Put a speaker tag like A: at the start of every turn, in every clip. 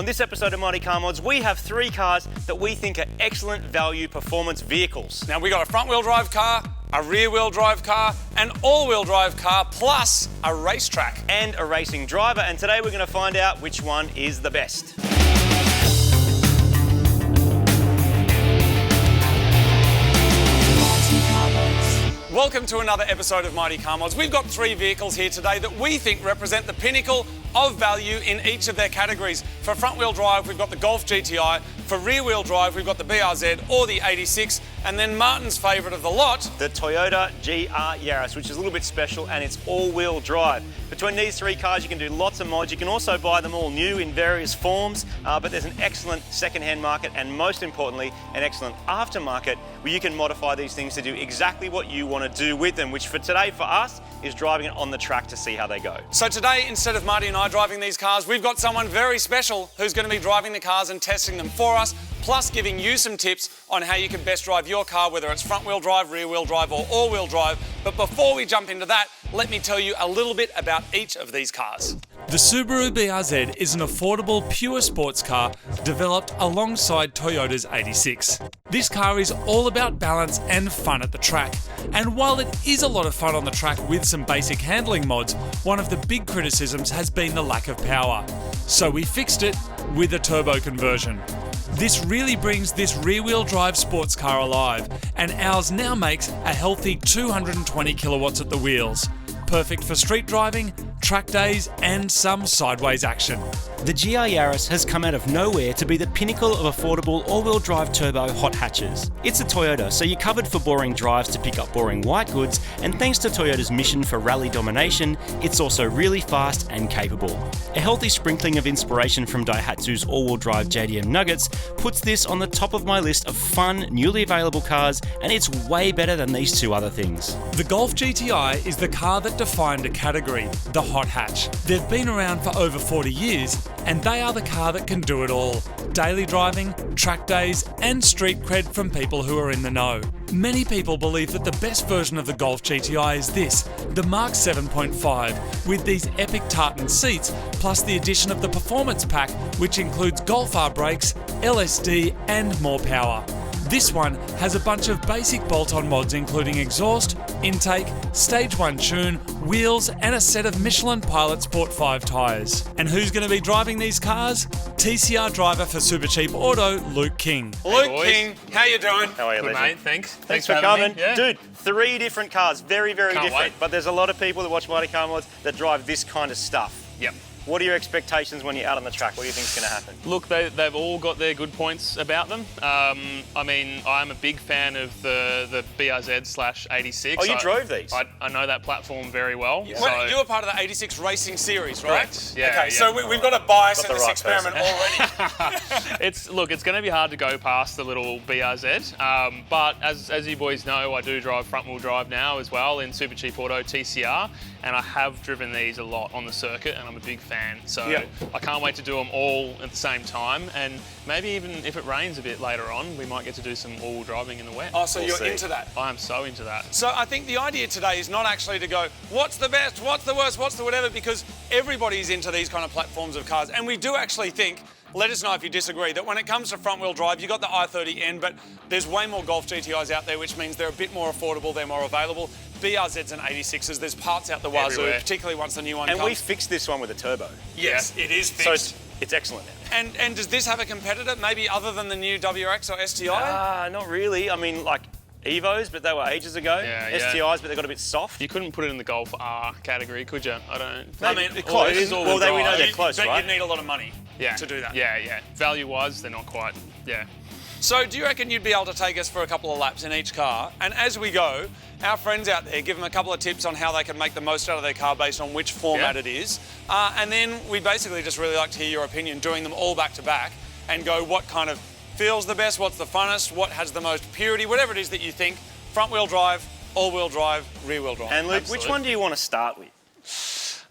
A: On this episode of Mighty Car Mods, we have 3 cars that we think are excellent value performance vehicles.
B: Now we got a front wheel drive car, a rear wheel drive car, an all wheel drive car, plus a racetrack.
A: And a racing driver, and today we're going to find out which one is the best.
B: Welcome to another episode of Mighty Car Mods. We've got 3 vehicles here today that we think represent the pinnacle of value in each of their categories. For front wheel drive, we've got the Golf GTI. For rear wheel drive, we've got the BRZ or the 86. And then Martin's favourite of the lot,
A: the Toyota GR Yaris, which is a little bit special and it's all-wheel drive. Between these 3 cars, you can do lots of mods. You can also buy them all new in various forms, but there's an excellent second-hand market and most importantly, an excellent aftermarket where you can modify these things to do exactly what you want to do with them, which for today, for us, is driving it on the track to see how they go.
B: So today, instead of Marty and I driving these cars, we've got someone very special who's going to be driving the cars and testing them for us, plus giving you some tips on how you can best drive your car, whether it's front wheel drive, rear wheel drive or all wheel drive. But before we jump into that, let me tell you a little bit about each of these cars.
C: The Subaru BRZ is an affordable pure sports car developed alongside Toyota's 86. This car is all about balance and fun at the track. And while it is a lot of fun on the track with some basic handling mods, one of the big criticisms has been the lack of power. So we fixed it with a turbo conversion. This really brings this rear-wheel drive sports car alive, and ours now makes a healthy 220 kilowatts at the wheels. Perfect for street driving, track days, and some sideways action.
D: The GR Yaris has come out of nowhere to be the pinnacle of affordable all-wheel drive turbo hot hatches. It's a Toyota, so you're covered for boring drives to pick up boring white goods, and thanks to Toyota's mission for rally domination, it's also really fast and capable. A healthy sprinkling of inspiration from Daihatsu's all-wheel drive JDM Nuggets puts this on the top of my list of fun, newly available cars, and it's way better than these 2 other things.
C: The Golf GTI is the car that defined a category, the hot hatch. They've been around for over 40 years, and they are the car that can do it all. Daily driving, track days, and street cred from people who are in the know. Many people believe that the best version of the Golf GTI is this, the Mark 7.5, with these epic tartan seats, plus the addition of the Performance Pack, which includes Golf R brakes, LSD, and more power. This one has a bunch of basic bolt-on mods including exhaust, intake, stage 1 tune, wheels, and a set of Michelin Pilot Sport 5 tyres. And who's going to be driving these cars? TCR driver for Super Cheap Auto, Luke King.
B: Luke King, how you doing?
A: How are you,
E: Good,
A: legend?
E: mate, thanks.
A: Thanks for
E: having
A: coming.
E: me. Yeah.
A: Dude, 3 different cars, very, very
E: Can't
A: different.
E: wait.
A: But there's a lot of people that watch Mighty Car Mods that drive this kind of stuff.
E: Yep.
A: What are your expectations when you're out on the track? What do you think is going to happen?
E: Look, they've all got their good points about them. I mean, I'm a big fan of the BRZ/86.
A: Oh, you drove these?
E: I know that platform very well.
A: Yeah.
E: So
B: Well, you were part of the 86 racing series, right?
E: Correct. Yeah,
B: Okay,
E: yeah.
B: so we've got a bias
A: Got
B: in
A: the
B: this
A: right
B: experiment already.
E: it's going to be hard to go past the little BRZ. But as you boys know, I do drive front wheel drive now as well in Super Cheap Auto TCR, and I have driven these a lot on the circuit, and I'm a big fan. So
A: Yeah.
E: I can't wait to do them all at the same time, and maybe even if it rains a bit later on, we might get to do some all-wheel driving in the wet.
B: Oh, so
A: We'll
B: you're
A: see.
B: into that.
E: I am so into that.
B: So I think the idea today is not actually to go, what's the best, what's the worst, what's the whatever, because everybody's into these kind of platforms of cars. And we do actually think, let us know if you disagree, that when it comes to front wheel drive, you've got the i30N, but there's way more Golf GTIs out there, which means they're a bit more affordable, they're more available. BRZs and 86s, there's parts out the wazoo,
E: Everywhere.
B: particularly once the new one
A: And
B: comes.
A: we fixed this one with a turbo.
B: Yes, it is
A: So
B: fixed.
A: it's excellent now.
B: And does this have a competitor, maybe other than the new WRX or STI?
A: Not really. I mean, like Evos, but they were ages ago.
E: Yeah, yeah.
A: STIs, but they got a bit soft.
E: You couldn't put it in the Golf R category, could you? I don't.
B: I mean,
A: They're
E: Well,
A: close.
E: it is all-wheel
A: Well, we know
E: drive.
A: they're close,
B: but
A: right?
B: you'd need a lot of money
E: Yeah.
B: to do that.
E: Yeah, yeah. Value-wise, they're not quite. Yeah.
B: So do you reckon you'd be able to take us for a couple of laps in each car? And as we go, our friends out there, give them a couple of tips on how they can make the most out of their car based on which format
E: Yeah.
B: it is. And then we basically just really like to hear your opinion, doing them all back to back, and go what kind of feels the best, what's the funnest, what has the most purity, whatever it is that you think. Front wheel drive, all wheel drive, rear wheel drive.
A: And Luke,
E: Absolutely.
A: which one do you want to start with?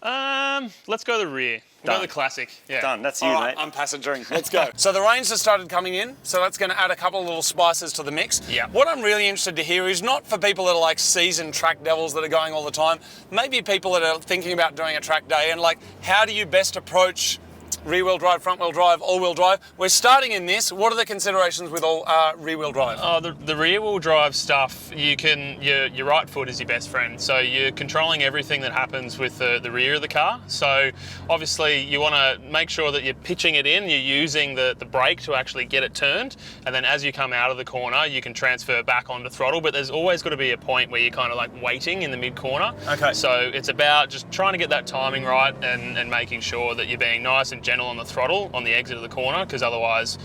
E: Let's go the rear. We'll go
A: Done.
E: the classic. Yeah.
A: Done. That's you,
B: All right,
A: mate.
B: I'm passengering. Let's go. So the rains have started coming in, so that's going to add a couple of little spices to the mix.
E: Yeah.
B: What I'm really interested to hear is not for people that are like seasoned track devils that are going all the time, maybe people that are thinking about doing a track day, and like, how do you best approach rear-wheel drive, front-wheel drive, all-wheel drive. We're starting in this. What are the considerations with all rear-wheel drive?
E: The rear-wheel drive stuff, your right foot is your best friend. So you're controlling everything that happens with the rear of the car. So obviously you want to make sure that you're pitching it in, you're using the brake to actually get it turned, and then as you come out of the corner, you can transfer back onto throttle, but there's always got to be a point where you're kind of like waiting in the mid-corner.
B: Okay.
E: So it's about just trying to get that timing right and making sure that you're being nice and gentle on the throttle on the exit of the corner, because otherwise,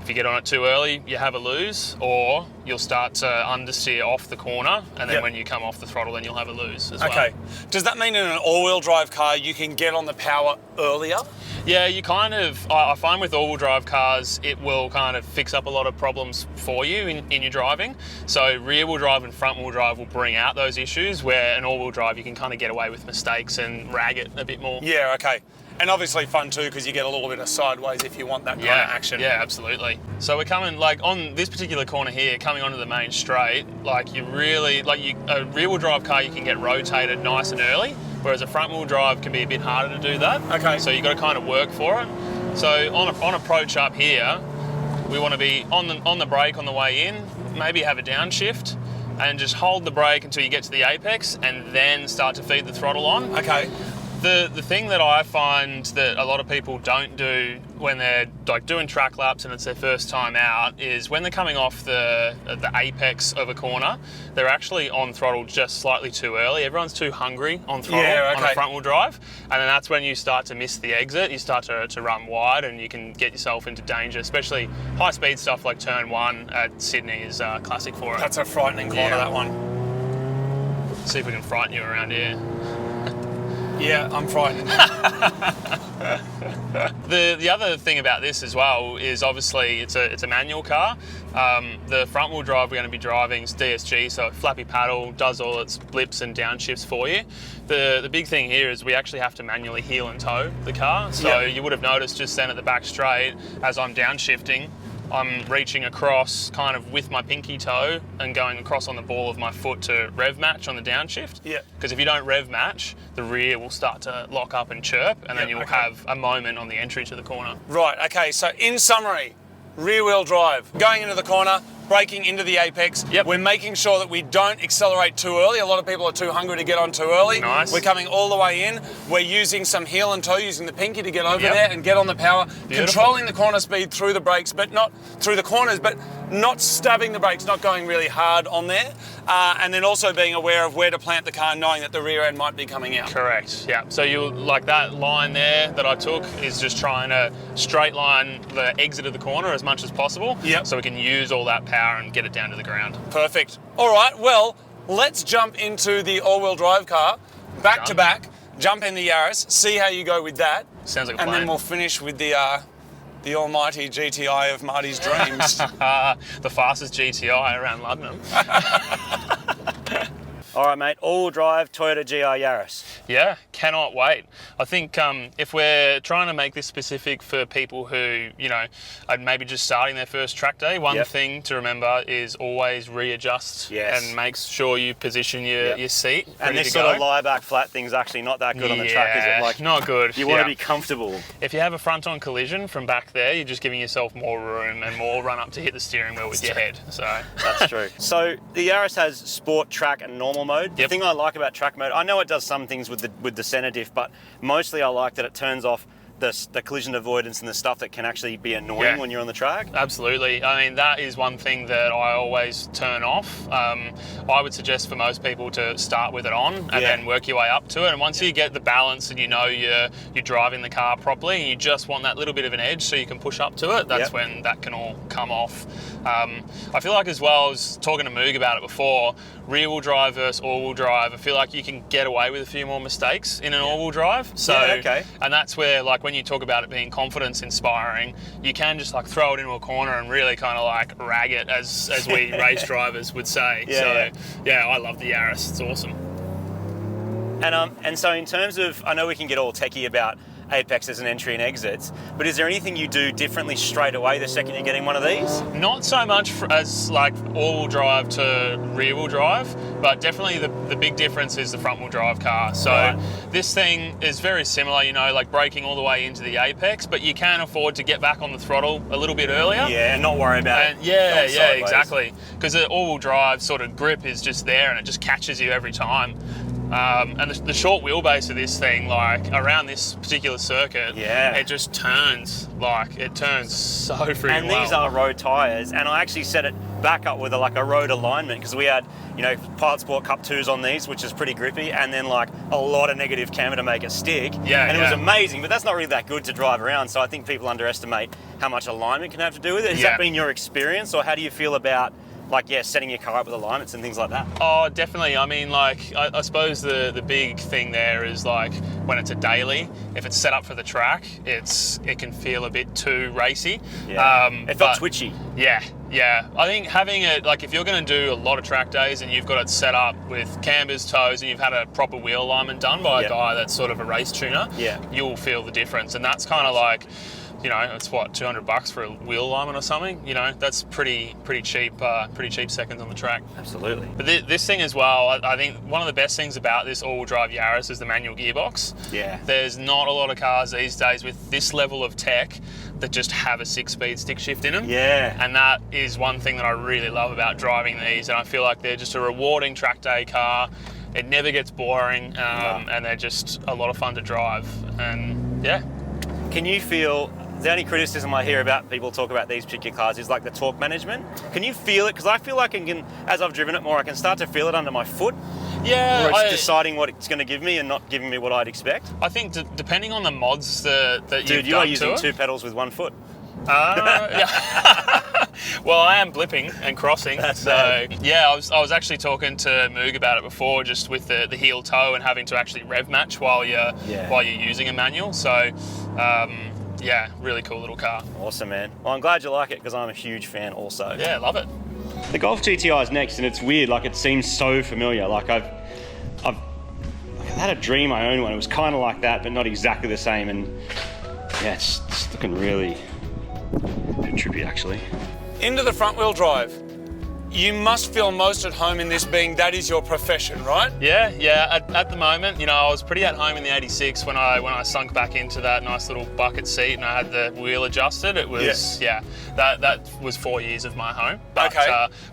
E: if you get on it too early, you have a lose, or you'll start to understeer off the corner, and then when you come off the throttle, then you'll have a lose as well.
B: Okay. Does that mean in an all-wheel drive car, you can get on the power earlier?
E: Yeah, you kind of, I find with all-wheel drive cars, it will kind of fix up a lot of problems for you in your driving. So rear-wheel drive and front-wheel drive will bring out those issues, where an all-wheel drive, you can kind of get away with mistakes and rag it a bit more.
B: Yeah, okay. And obviously fun too, because you get a little bit of sideways if you want that kind of action.
E: Yeah, absolutely. So we're coming, like on this particular corner here, coming onto the main straight, like you really, a rear-wheel drive car, you can get rotated nice and early, whereas a front-wheel drive can be a bit harder to do that.
B: Okay.
E: So you've got to kind of work for it. So on approach up here, we want to be on the brake on the way in, maybe have a downshift, and just hold the brake until you get to the apex, and then start to feed the throttle on.
B: Okay.
E: The thing that I find that a lot of people don't do when they're like doing track laps and it's their first time out is when they're coming off the apex of a corner, they're actually on throttle just slightly too early. Everyone's too hungry on throttle on a front wheel drive, and then that's when you start to miss the exit. You start to run wide, and you can get yourself into danger, especially high speed stuff like turn 1 at Sydney is classic for it.
B: That's a frightening corner, that one.
E: See if we can frighten you around here.
B: Yeah, I'm frightened.
E: The other thing about this as well is obviously it's a manual car. The front wheel drive we're going to be driving is DSG, so flappy paddle, does all its blips and downshifts for you. The big thing here is we actually have to manually heel and tow the car. So you would have noticed just then at the back straight, as I'm downshifting, I'm reaching across kind of with my pinky toe and going across on the ball of my foot to rev match on the downshift.
B: Yeah.
E: Because if you don't rev match, the rear will start to lock up and chirp, and then you'll have a moment on the entry to the corner.
B: Right, okay, so in summary, rear-wheel drive, going into the corner, braking into the apex.
E: Yep.
B: We're making sure that we don't accelerate too early. A lot of people are too hungry to get on too early.
E: Nice.
B: We're coming all the way in. We're using some heel and toe, using the pinky to get over there and get on the power.
E: Beautiful.
B: Controlling the corner speed through the brakes, but not through the corners, but not stabbing the brakes, not going really hard on there. And then also being aware of where to plant the car, knowing that the rear end might be coming out.
E: Correct, yeah. So you like that line there that I took is just trying to straight line the exit of the corner as much as possible.
B: Yep.
E: So we can use all that power and get it down to the ground.
B: Perfect. All right, well, let's jump into the all-wheel drive car, back to back, jump in the Yaris, see how you go with that.
E: Sounds like a
B: And
E: plan.
B: then we'll finish with the almighty GTI of Marty's dreams.
E: The fastest GTI around London.
A: All right, mate, all-wheel drive Toyota GR Yaris.
E: Yeah, cannot wait. I think if we're trying to make this specific for people who, you know, are maybe just starting their first track day, one thing to remember is always readjust and make sure you position your seat.
A: And this sort of lie-back flat thing's actually not that good on the track, is it? Like,
E: not good.
A: You want to be comfortable.
E: If you have a front-on collision from back there, you're just giving yourself more room and more run-up to hit the steering wheel with your head. So
A: that's true. So the Yaris has sport, track, and normal mode. The thing I like about track mode, I know it does some things with the center diff, but mostly I like that it turns off the collision avoidance and the stuff that can actually be annoying when you're on the track.
E: Absolutely. I mean, that is one thing that I always turn off. I would suggest for most people to start with it on and then work your way up to it. And once you get the balance and you know you're driving the car properly and you just want that little bit of an edge so you can push up to it, that's when that can all come off. I feel like as well, I was talking to Moog about it before, rear-wheel drive versus all-wheel drive, I feel like you can get away with a few more mistakes in an all-wheel drive. So, and that's where, like, when you talk about it being confidence inspiring, you can just like throw it into a corner and really kind of like rag it, as we race drivers would say. I love the Yaris. It's awesome.
A: And so in terms of, I know we can get all techie about apexes and entry and exits, but is there anything you do differently straight away the second you're getting one of these?
E: Not so much as like all-wheel drive to rear-wheel drive, but definitely the big difference is the front-wheel drive car. So this thing is very similar, you know, like braking all the way into the apex, but you can afford to get back on the throttle a little bit earlier.
A: Yeah, and not worry about it.
E: Yeah, exactly. Because the all-wheel drive sort of grip is just there and it just catches you every time. And the short wheelbase of this thing, like around this particular circuit, it just turns, like it turns so freaking
A: and these are road tyres, and I actually set it back up with a road alignment, because we had, you know, Pilot Sport Cup 2s on these, which is pretty grippy, and then like a lot of negative camber to make it stick. And it was amazing, but that's not really that good to drive around, so I think people underestimate how much alignment can have to do with it. Has that been your experience, or how do you feel about setting your car up with alignments and things like that?
E: Oh, definitely. I mean, like, I suppose the big thing there is like when it's a daily, if it's set up for the track, it can feel a bit too racy.
A: It felt twitchy.
E: Yeah. I think having it, like if you're going to do a lot of track days and you've got it set up with cambers, toes, and you've had a proper wheel alignment done by a guy that's sort of a race tuner, you'll feel the difference. And that's kind of like, you know, it's what, $200 for a wheel alignment or something. You know, that's pretty cheap seconds on the track.
A: Absolutely.
E: But this thing as well, I think one of the best things about this all-wheel drive Yaris is the manual gearbox. There's not a lot of cars these days with this level of tech that just have a 6-speed stick shift in them. And that is one thing that I really love about driving these, and I feel like they're just a rewarding track day car. It never gets boring, and they're just a lot of fun to drive. And
A: can you feel, the only criticism I hear about people talk about these particular cars is like the torque management. Can you feel it? Because I feel like as I've driven it more, I can start to feel it under my foot.
E: Yeah,
A: where it's deciding what it's going to give me and not giving me what I'd expect.
E: I think depending on the mods that you've done
A: you are using 2 pedals with 1 foot.
E: Well, I am blipping and crossing. I was actually talking to Moog about it before, just with the heel toe and having to actually rev match while you're using a manual. So really cool little car.
A: Awesome, man. Well, I'm glad you like it, because I'm a huge fan also.
E: Yeah, love it.
A: The Golf GTI is next, and it's weird, like it seems so familiar. Like I've had a dream I owned one. It was kind of like that, but not exactly the same. And yeah, it's looking really trippy actually.
B: Into the front wheel drive. You must feel most at home in this, being that is your profession, right?
E: Yeah. At the moment, you know, I was pretty at home in the 86 when I sunk back into that nice little bucket seat and I had the wheel adjusted. It was that was 4 years of my home. But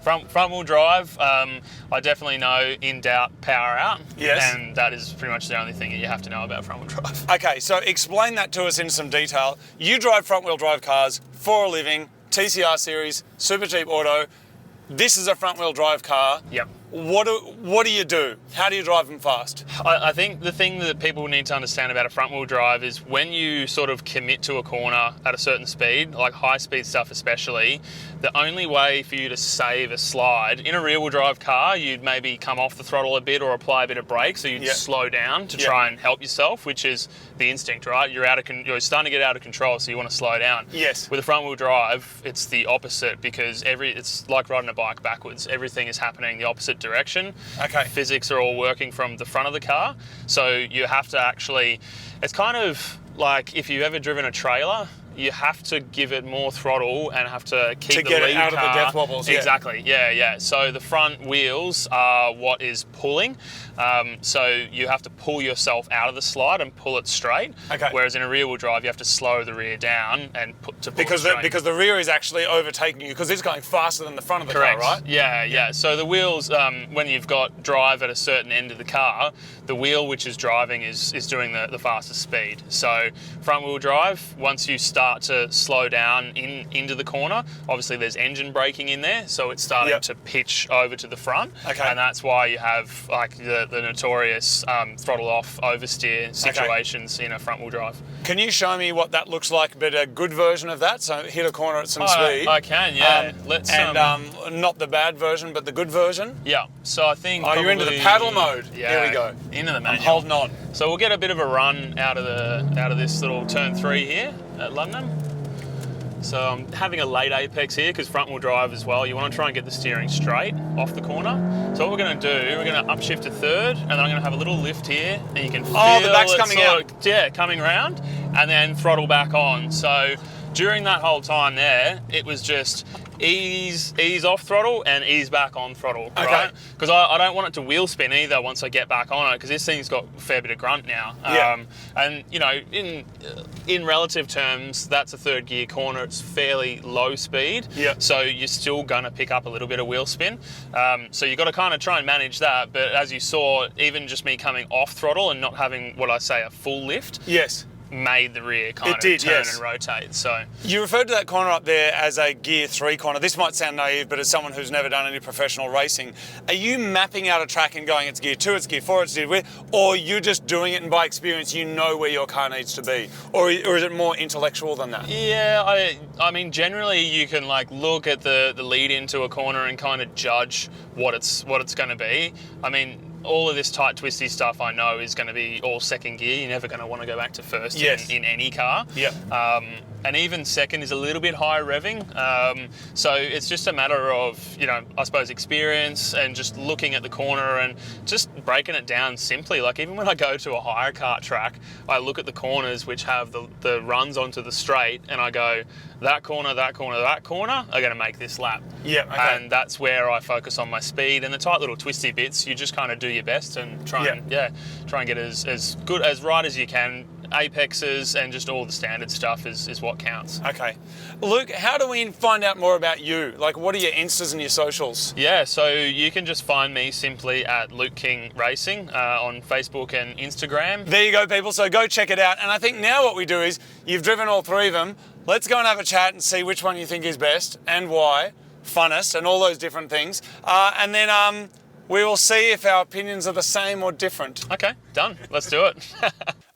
E: front wheel drive, I definitely know in doubt, power out. And that is pretty much the only thing that you have to know about front wheel drive.
B: Okay, so explain that to us in some detail. You drive front wheel drive cars for a living, TCR series, super cheap auto. This is a front-wheel drive car. What do you do? How do you drive them fast?
E: I think the thing that people need to understand about a front-wheel drive is when you sort of commit to a corner at a certain speed, like high-speed stuff especially, the only way for you to save a slide, in a rear-wheel drive car, you'd maybe come off the throttle a bit or apply a bit of brake, so you'd slow down to try and help yourself, which is the instinct, right? You're starting to get out of control, so you want to slow down. With a front-wheel drive, it's the opposite, because it's like riding a bike backwards. Everything is happening the opposite direction. Physics are all working from the front of the car, so you have to actually, it's kind of like if you've ever driven a trailer, you have to give it more throttle and have to keep the lead
B: it out
E: car.
B: of the death wobbles.
E: Exactly. Yeah. So the front wheels are what is pulling. So you have to pull yourself out of the slide and pull it straight. Whereas in a rear wheel drive, you have to slow the rear down and pull it straight.
B: Because the rear is actually overtaking you, because it's going faster than the front of the car, right?
E: Yeah. So the wheels, when you've got drive at a certain end of the car, the wheel which is driving is doing the fastest speed. So front wheel drive, once you start to slow down into the corner, obviously there's engine braking in there, so it's starting to pitch over to the front, and that's why you have like the notorious throttle off oversteer situations in a front wheel drive.
B: Can you show me what that looks like, but a good version of that? So hit a corner at some speed.
E: I can, yeah.
B: Not the bad version, but the good version.
E: Yeah. So I think.
B: Oh, you're into the paddle mode.
E: Yeah.
B: Here we go.
E: Into the manual.
B: I'm holding on.
E: So we'll get a bit of a run out of this little turn 3 here at London. So I'm having a late apex here because front wheel drive as well. You want to try and get the steering straight off the corner. So what we're going to do, we're going to upshift to third, and then I'm going to have a little lift here, and you can feel
B: the back's coming out.
E: Coming around. and then throttle back on. So during that whole time there, it was just ease off throttle and ease back on throttle, right? Because I don't want it to wheel spin either once I get back on it, because this thing's got a fair bit of grunt now. And you know, in relative terms, that's a third gear corner. It's fairly low speed, so you're still gonna pick up a little bit of wheel spin. So you've got to kind of try and manage that. But as you saw, even just me coming off throttle and not having what I say a full lift, made the rear kind of turn and rotate. So
B: you referred to that corner up there as a gear 3 corner. This might sound naive, but as someone who's never done any professional racing, are you mapping out a track and going, it's gear 2, it's gear 4, it's gear 3, or you're just doing it and by experience you know where your car needs to be? Or is it more intellectual than that?
E: Yeah, I mean, generally you can like look at the lead into a corner and kind of judge what it's going to be. I mean, all of this tight twisty stuff I know is going to be all second gear. You're never going to want to go back to first in any car. And even second is a little bit higher revving. So it's just a matter of, you know, I suppose experience and just looking at the corner and just breaking it down simply. Like even when I go to a higher kart track, I look at the corners which have the runs onto the straight and I go, that corner, that corner, that corner are going to make this lap. And that's where I focus on my speed, and the tight little twisty bits, you just kind of do your best and try and get as good, as right as you can. Apexes and just all the standard stuff is what counts.
B: Luke, how do we find out more about you? Like, what are your Instas and your socials?
E: Yeah, so you can just find me simply at Luke King Racing on Facebook and Instagram.
B: There you go, people. So go check it out. And I think now what we do is, you've driven all 3 of them. Let's go and have a chat and see which one you think is best and why, funnest, and all those different things. And then we will see if our opinions are the same or different.
E: Okay, done. Let's do it.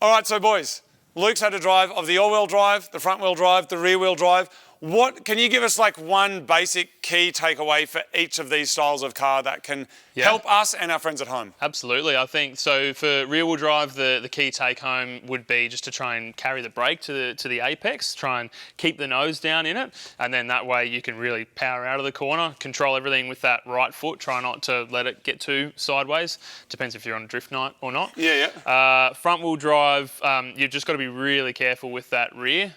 B: All right, so boys, Luke's had a drive of the all-wheel drive, the front-wheel drive, the rear-wheel drive. What can you give us like one basic key takeaway for each of these styles of car that can help us and our friends at home?
E: Absolutely. I think so. For rear-wheel drive, the key take-home would be just to try and carry the brake to the apex, try and keep the nose down in it, and then that way you can really power out of the corner, control everything with that right foot, try not to let it get too sideways. Depends if you're on a drift night or not. Front-wheel drive, you've just got to be really careful with that rear.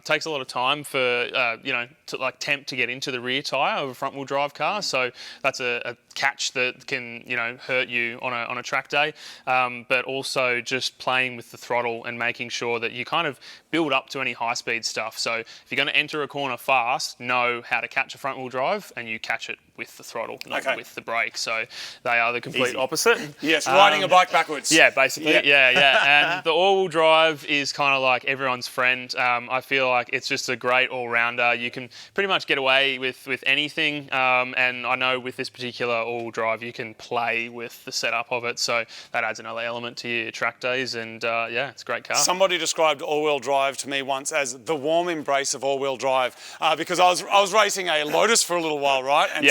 E: Takes a lot of time for you know, to like tempt to get into the rear tyre of a front-wheel drive car. So that's a catch that can, you know, hurt you on a track day. But also just playing with the throttle and making sure that you kind of build up to any high-speed stuff. So if you're going to enter a corner fast, know how to catch a front-wheel drive, and you catch it with the throttle, not with the brake. So they are the complete opposite.
B: Yes, riding a bike backwards.
E: Yeah, basically. And the all-wheel drive is kind of like everyone's friend. I feel like it's just a great all-rounder. You can pretty much get away with anything. And I know with this particular all-wheel drive, you can play with the setup of it. So that adds another element to your track days. And yeah, it's a great car.
B: Somebody described all-wheel drive to me once as the warm embrace of all-wheel drive, because I was racing a Lotus for a little while, right? And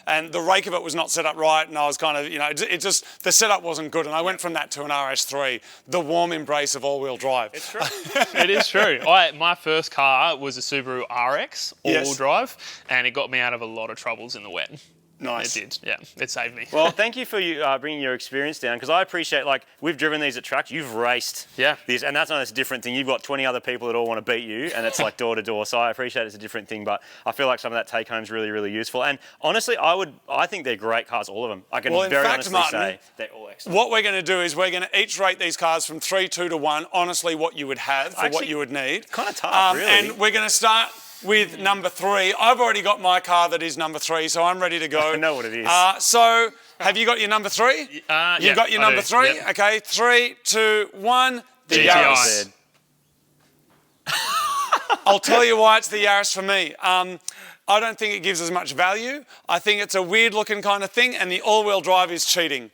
B: and the rake of it was not set up right, and I was kind of, you know, it just, the setup wasn't good, and I went from that to an RS3, the warm embrace of all-wheel drive.
E: It's true. It is true. My first car was a Subaru RX all-wheel drive, and it got me out of a lot of troubles in the wet.
B: Nice.
E: It did, yeah. It saved me.
A: Well, thank you for bringing your experience down, because I appreciate, like, we've driven these at tracks. You've raced this, and that's not a different thing. You've got 20 other people that all want to beat you, and it's like door to door. So I appreciate it's a different thing, but I feel like some of that take home is really, really useful. And honestly, I think they're great cars, all of them. I can very honestly say they're all excellent.
B: What we're going to do is we're going to each rate these cars from 3, 2 to 1. Honestly, what you would have for what you would need.
A: Kind of tough, really.
B: And we're going to start with number 3. I've already got my car that is number 3, so I'm ready to go.
A: I know what it is.
B: So, have you got your number 3? You've got your number 3? Yep. Okay, 3, 2, 1. The Yaris. I'll tell you why it's the Yaris for me. I don't think it gives as much value. I think it's a weird-looking kind of thing, and the all-wheel drive is cheating.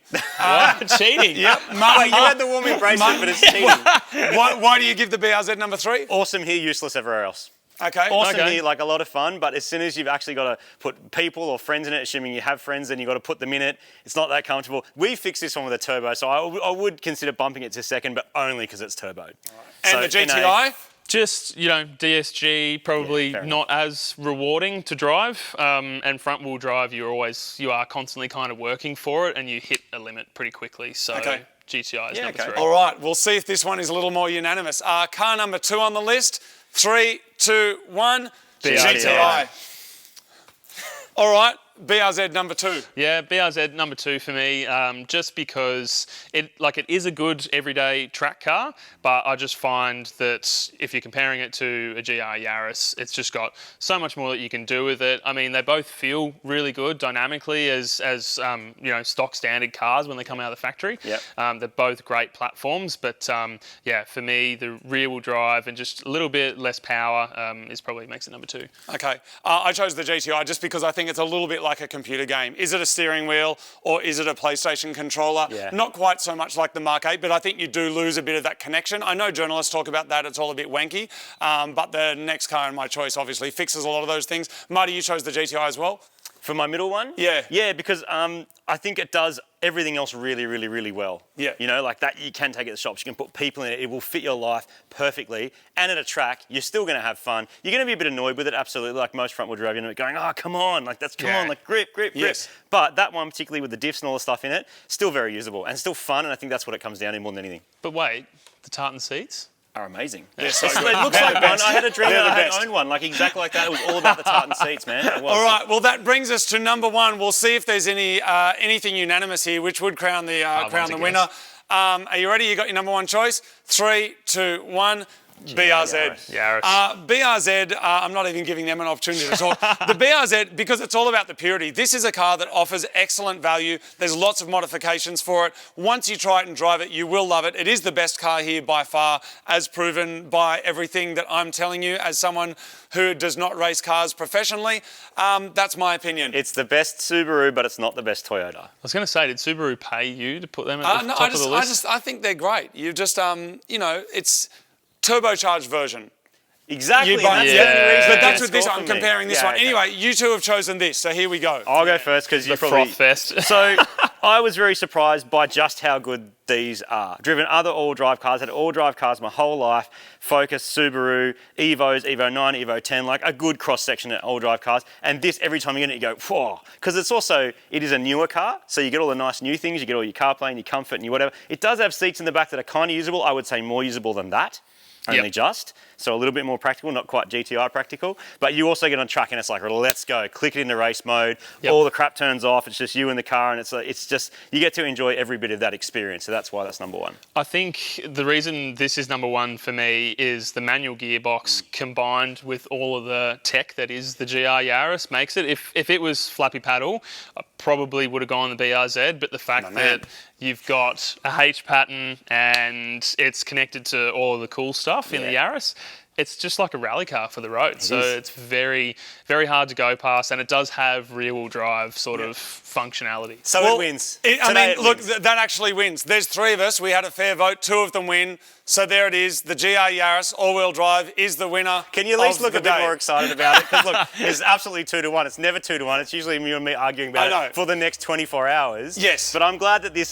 E: Cheating?
B: Yep.
A: You had the warm embrace, but it's cheating.
B: Why do you give the BRZ number 3?
A: Awesome here, useless everywhere else.
B: Okay.
A: Awesome here, like a lot of fun, but as soon as you've actually got to put people or friends in it, assuming you have friends, then you've got to put them in it, it's not that comfortable. We fixed this one with a turbo, so I would consider bumping it to second, but only because it's turbo. Right.
B: And so, the GTI?
E: Just, you know, DSG, probably not as rewarding to drive. And front wheel drive, you are constantly kind of working for it, and you hit a limit pretty quickly. So GTI is
A: Yeah,
E: number
A: okay.
E: 3.
B: All right, we'll see if this one is a little more unanimous. Car number 2 on the list. 3, 2, 1. GTI. All right, BRZ number 2.
E: Yeah, BRZ number 2 for me, just because it is a good everyday track car, but I just find that if you're comparing it to a GR Yaris, it's just got so much more that you can do with it. I mean, they both feel really good dynamically as you know, stock standard cars when they come out of the factory.
A: Yep.
E: They're both great platforms, but yeah, for me, the rear-wheel drive and just a little bit less power is probably makes it number 2.
B: Okay, I chose the GTI just because I think it's a little bit like a computer game. Is it a steering wheel or is it a PlayStation controller?
A: Yeah.
B: Not quite so much like the Mark 8, but I think you do lose a bit of that connection. I know journalists talk about that, it's all a bit wanky, but the next car in my choice obviously fixes a lot of those things. Marty, you chose the GTI as well?
A: For my middle one?
B: Yeah.
A: Yeah, because I think it does everything else really, really, really well.
B: Yeah.
A: You know, like that you can take it to the shops, you can put people in it, it will fit your life perfectly. And at a track, you're still going to have fun. You're going to be a bit annoyed with it, absolutely, like most front-wheel drive, you're going, oh, come on, like come on, like grip.
B: Yes.
A: But that one, particularly with the diffs and all the stuff in it, still very usable and still fun, and I think that's what it comes down to more than anything.
E: But wait, the tartan seats?
A: Are amazing.
B: They're so
A: It
B: good.
A: looks like one. I had a dream
B: They're
A: that
B: the
A: I had
B: best.
A: owned one, like exactly like that. It was all about the tartan seats, man. It was.
B: All right, well, that brings us to number 1. We'll see if there's anything unanimous here, which would crown the winner. Are you ready? You got your number 1 choice? 3, 2, 1. BRZ.
E: Yaris.
B: BRZ, I'm not even giving them an opportunity to talk. The BRZ, because it's all about the purity, this is a car that offers excellent value. There's lots of modifications for it. Once you try it and drive it, you will love it. It is the best car here by far, as proven by everything that I'm telling you as someone who does not race cars professionally. That's my opinion.
A: It's the best Subaru, but it's not the best Toyota.
E: I was going to say, did Subaru pay you to put them at the top of the list?
B: I think they're great. You just, you know, it's turbocharged version.
A: Exactly.
B: That's the only reason. But that's
A: Yeah,
B: with this
A: score
B: one. I'm
A: for me.
B: comparing this
A: Yeah,
B: one.
A: okay.
B: Anyway, you two have chosen this, so here we go.
A: I'll go first because you
E: The
A: probably...
E: froth fest.
A: So I was very surprised by just how good these are. Driven other all-drive cars, had all-drive cars my whole life. Focus, Subaru, Evos, Evo 9, Evo 10, like a good cross-section of all-drive cars. And this, every time you get it, you go, whoa. Because it is a newer car, so you get all the nice new things. You get all your CarPlay and your comfort and your whatever. It does have seats in the back that are kind of usable. I would say more usable than that. Only just. So a little bit more practical, not quite GTI practical. But you also get on track and it's like, let's go. Click it into race mode.
E: Yep.
A: All the crap turns off. It's just you in the car and it's just, you get to enjoy every bit of that experience. So that's why that's number 1.
E: I think the reason this is number 1 for me is the manual gearbox combined with all of the tech that is the GR Yaris makes it. If it was flappy paddle, I probably would have gone the BRZ, but the fact that you've got a H pattern and it's connected to all of the cool stuff in the Yaris, it's just like a rally car for the road. It's very, very hard to go past, and it does have rear-wheel drive sort of functionality.
A: So it wins.
B: That actually wins. There's 3 of us. We had a fair vote. 2 of them win. So there it is. The GR Yaris all-wheel drive is the winner.
A: Can you at least
B: of
A: look
B: the
A: a bit
B: day.
A: more excited about it? Because look, it's absolutely 2-1. It's never 2-1. It's usually you and me arguing about it for the next 24 hours.
B: Yes.
A: But I'm glad that this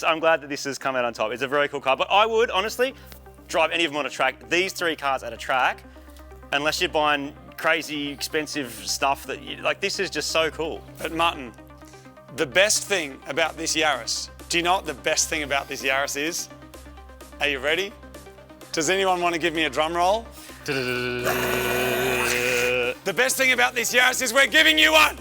A: has come out on top. It's a very cool car. But I would honestly drive any of them on a track. These 3 cars at a track, unless you're buying crazy expensive stuff that you like, this is just so cool.
B: But Martin, the best thing about this Yaris, do you know what the best thing about this Yaris is? Are you ready? Does anyone want to give me a drum roll? The best thing about this Yaris is we're giving you one.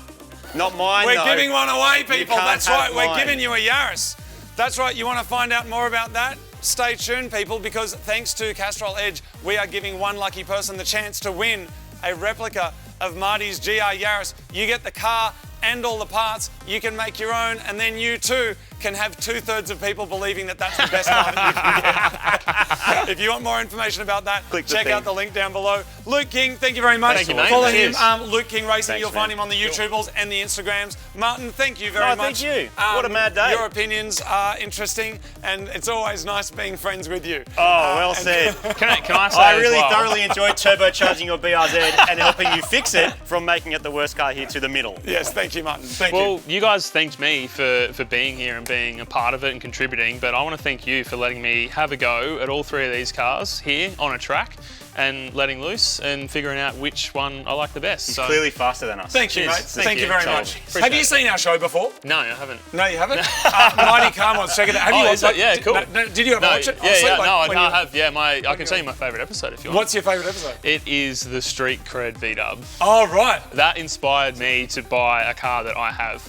A: Not mine,
B: We're
A: though.
B: giving one away, people.
A: can't
B: That's
A: have
B: right. We're
A: mine.
B: giving you a Yaris. That's right. You want to find out more about that? Stay tuned, people, because thanks to Castrol Edge, we are giving one lucky person the chance to win a replica of Marty's GR Yaris. You get the car and all the parts. You can make your own, and then you too can have 2/3 of people believing that that's the best car that you can get. If you want more information about that, check out the link down below. Luke King, thank you very much.
E: Thank you, mate.
B: Follow him,
E: Cheers.
B: Luke King Racing.
A: Thanks,
B: You'll
A: man.
B: find him on the YouTubeals and the Instagrams. Martin, thank you very
A: No,
B: much.
A: thank you. What a mad day.
B: Your opinions are interesting, and it's always nice being friends with you.
A: Oh, well said.
E: Can I say
A: I
E: as
A: really
E: well?
A: thoroughly enjoyed turbocharging your BRZ and helping you fix it from making it the worst car here to the middle.
B: Yes, thank you, Martin. Thank you.
E: Well, you guys thanked me for being here and being a part of it and contributing, but I want to thank you for letting me have a go at all 3 of these cars here on a track and letting loose and figuring out which one I like the best.
A: He's clearly faster than us.
B: Thank you,
E: Cheers.
B: mate. Thank you very much.
A: Appreciate
B: Have you
A: it.
B: seen our show before?
E: No, I haven't.
B: No, you haven't? Mighty Car Mods, check it out. Have you
E: is
B: watched
E: it? Yeah, cool.
B: Did you ever watch it?
E: Yeah,
B: Honestly,
E: yeah,
B: like,
E: no,
B: when
E: I
B: you-
E: have. Yeah, I can tell you my favourite episode if you want.
B: What's your favourite episode?
E: It is the Street Cred V-Dub.
B: Oh, right.
E: That inspired me to buy a car that I have,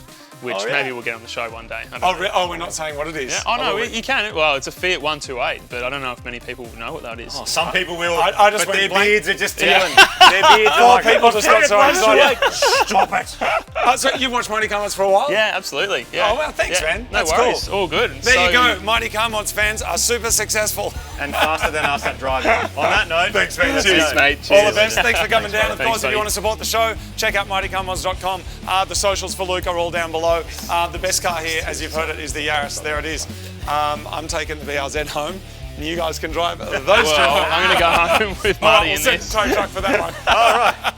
E: which
B: Oh, yeah.
E: maybe we'll get on the show one day. I don't know.
B: Oh, we're not saying what it is.
E: Yeah, no, you can. Well, it's a Fiat 128, but I don't know if many people know what that is.
A: Oh, some people will,
B: I just
A: but
B: went
A: their
B: blank.
A: beards are just telling. Their beards are like,
B: people just got so excited.
A: Stop it.
B: So you've watched Mighty Car Mods for a while?
E: Yeah, absolutely. Yeah.
B: Oh, well, thanks,
E: Yeah,
B: man.
E: No
B: That's
E: worries.
B: cool.
E: All good.
B: There you go. Mighty Car Mods fans are super successful.
A: And faster than us at driving. On that note,
B: Thanks, man.
A: let's
E: Cheers,
A: go.
E: mate.
B: All the
E: Cheers.
B: best. Thanks for coming down. Of
E: Thanks,
B: course, if
E: buddy.
B: you want to support the show, check out mightycarmods.com. The socials for Luke are all down below. The best car here, as you've heard it, is the Yaris. There it is. I'm taking the BRZ home, and you guys can drive those two
E: Well,
B: home.
E: I'm going to go home with
B: All right,
E: Marty
B: we'll
E: in
B: set
E: this.
B: the tow truck for that one.
A: All right.